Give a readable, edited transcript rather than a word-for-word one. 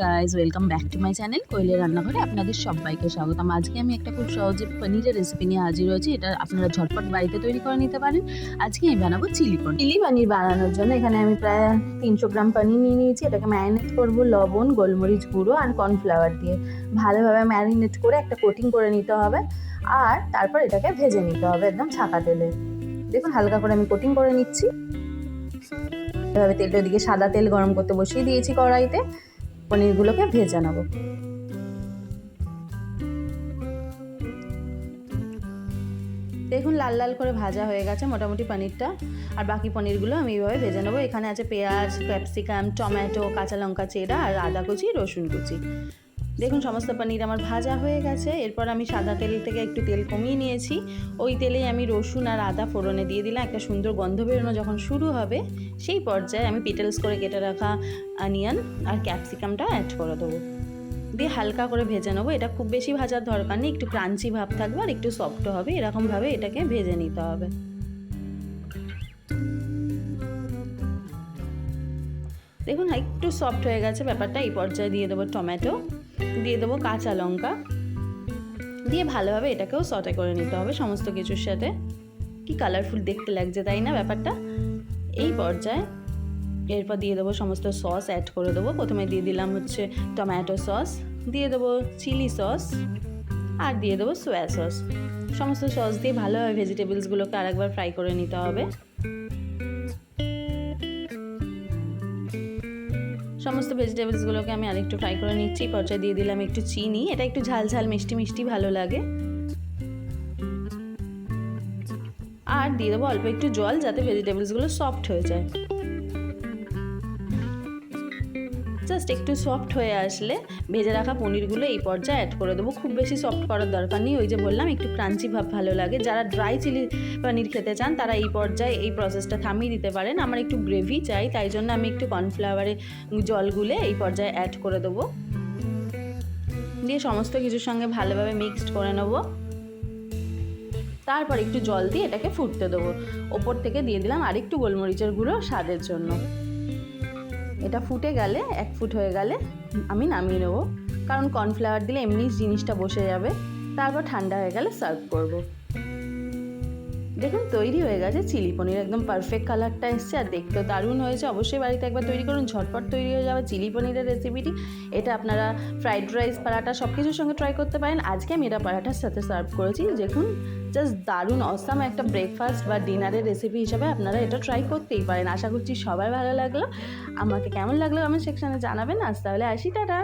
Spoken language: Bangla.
Guys welcome back to my channel কোয়েলের রান্নাঘরে আপনাদের সবাইকে স্বাগতম। আজকে আমি একটা খুব সহজে পনিরের রেসিপি নিয়ে হাজির হয়েছি। এটা আপনারা ঝটপট বাড়িতে তৈরি করে নিতে পারেন। আজকে আমি বানাবো চিলি পানির বানানোর জন্য এখানে আমি প্রায় 300 গ্রাম পনির নিয়ে নিয়েছি। এটাকে ম্যারিনেট করবো লবণ, গোলমরিচ গুঁড়ো আর কর্নফ্লাওয়ার দিয়ে। ভালোভাবে ম্যারিনেট করে একটা কোটিং করে নিতে হবে, আর তারপর এটাকে ভেজে নিতে হবে একদম ছাকা তেলে। দেখুন হালকা করে আমি কোটিং করে নিচ্ছি। এভাবে তেলটা ওদিকে সাদা তেল গরম করতে বসিয়ে দিয়েছি কড়াইতে। পনিরগুলোকে ভেজে নেব। দেখুন লাল লাল করে ভাজা হয়ে গেছে মোটামুটি পনিরটা, আর বাকি পনিরগুলো আমি এইভাবে ভেজে নেবো। এখানে আছে পেঁয়াজ, ক্যাপসিকাম, টমেটো, কাঁচা লঙ্কা চেরা আর আদা কুচি, রসুন কুচি। দেখুন সমস্ত পনির আমার ভাজা হয়ে গেছে। এরপর আমি সাদা তেল থেকে একটু তেল কমিয়ে নিয়েছি। ওই তেলেই আমি রসুন আর আদা ফোড়নে দিয়ে দিলাম। একটা সুন্দর গন্ধ বেরোনো যখন শুরু হবে, সেই পর্যায়ে আমি পিটেলস করে কেটে রাখা অনিয়ন আর ক্যাপসিকামটা অ্যাড করে দেবো। দিয়ে হালকা করে ভেজে নেবো। এটা খুব বেশি ভাজার দরকার নেই, একটু ক্রাঞ্চি ভাব থাকবে আর একটু সফটও হবে, এরকমভাবে এটাকে ভেজে নিতে হবে। দেখুন একটু সফট হয়ে গেছে ব্যাপারটা। এই পর্যায়ে দিয়ে দেবো টমেটো, দিয়ে দেবো কাঁচা লঙ্কা, দিয়ে ভালোভাবে এটাকেও সটে করে নিতে হবে সমস্ত কিছুর সাথে। কি কালারফুল দেখতে লাগছে তাই না ব্যাপারটা। এই পর্যায়ে এরপর দিয়ে দেবো সমস্ত সস অ্যাড করে দেবো। প্রথমে দিয়ে দিলাম হচ্ছে টমেটো সস, দিয়ে দেবো চিলি সস আর দিয়ে দেবো সোয়া সস। সমস্ত সস দিয়ে ভালোভাবে ভেজিটেবলসগুলোকে আরেকবার ফ্রাই করে নিতে হবে। সমস্ত ভেজিটেবলসগুলোকে আমি আরেকটু ফ্রাই করে নিচ্ছি। পর্যায়ে দিয়ে দিলাম একটু চিনি, এটা একটু ঝাল ঝাল মিষ্টি মিষ্টি ভালো লাগে। আর দিয়ে দেবো অল্প একটু জল, যাতে ভেজিটেবলসগুলো সফট হয়ে যায়। জাস্ট একটু সফট হয়ে আসলে ভেজে রাখা পনিরগুলো এই পর্যায়ে অ্যাড করে দেবো। খুব বেশি সফট করার দরকার নেই, ওই যে বললাম একটু ক্রাঞ্চি ভাব ভালো লাগে। যারা ড্রাই চিলি পনির খেতে চান তারা এই পর্যায়ে এই প্রসেসটা থামিয়ে দিতে পারেন। আমার একটু গ্রেভি চাই, তাই জন্য আমি একটু কর্নফ্লাওয়ারে জল গুলে এই পর্যায়ে অ্যাড করে দেবো। দিয়ে সমস্ত কিছুর সঙ্গে ভালোভাবে মিক্সড করে নেব। তারপর একটু জল দিয়ে এটাকে ফুটতে দেবো। ওপর থেকে দিয়ে দিলাম আর একটু গোলমরিচের গুঁড়ো স্বাদের জন্য। এটা ফুটে গেলে, 1 ফুট হয়ে গেলে আমি নামিয়ে নেব, কারণ কর্নফ্লাওয়ার দিলে এমনি জিনিসটা বসে যাবে। তারপর ঠান্ডা হয়ে গেলে সার্ভ করব। দেখুন তৈরি হয়ে গেছে চিলি পনির। একদম পারফেক্ট কালারটা এসছে আর দেখতেও দারুণ হয়েছে। অবশ্যই বাড়িতে একবার তৈরি করুন, ঝটপট তৈরি হয়ে যাবে চিলি পনিরের রেসিপিটি। এটা আপনারা ফ্রাইড রাইস, পরাঠা সব কিছুর সঙ্গে ট্রাই করতে পারেন। আজকে আমি এটা পরাঠার সাথে সার্ভ করেছি। দেখুন জাস্ট দারুণ অসাম একটা ব্রেকফাস্ট বা ডিনারের রেসিপি হিসাবে আপনারা এটা ট্রাই করতেই পারেন। আশা করছি সবার ভালো লাগলো। আমাকে কেমন লাগলো কমেন্ট সেকশনে জানাবেন। আজ তাহলে আসি, টাটা।